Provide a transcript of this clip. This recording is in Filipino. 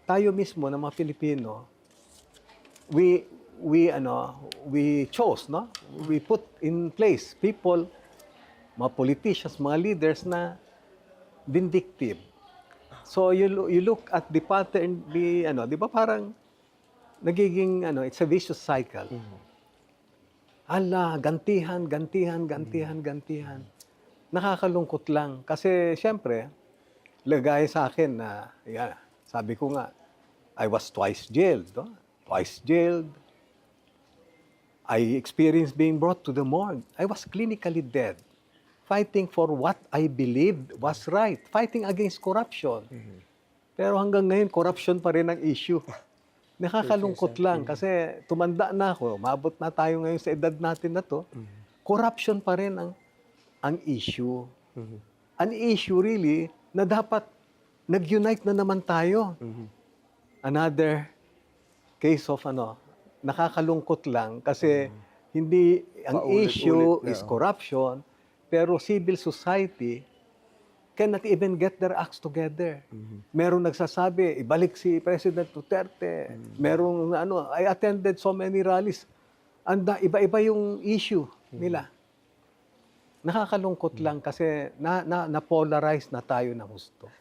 tayo mismo na mga Pilipino, we chose, no? We put in place people, mga politicians, mga leaders na vindictive. So you look at the pattern, di ba parang nagiging it's a vicious cycle. Ala, gantihan, gantihan, gantihan, gantihan. Nakakalungkot lang kasi syempre, lagay sa akin na sabi ko nga, I was twice jailed, no? Twice jailed. I experienced being brought to the morgue. I was clinically dead, fighting for what I believed was right, fighting against corruption. Pero hanggang ngayon, corruption pa rin ang issue. Nakakalungkot lang kasi tumanda na ako, maabot na tayo ngayon sa edad natin na to, corruption pa rin ang issue. An issue really na dapat nag-unite na naman tayo. Another case of nakakalungkot lang kasi hindi ang issue is corruption, pero civil society cannot even get their acts together. Merong nagsasabi, ibalik si President Duterte. Merong I attended so many rallies. Iba-iba yung issue nila. Nakakalungkot lang kasi na-polarize na tayo ng gusto.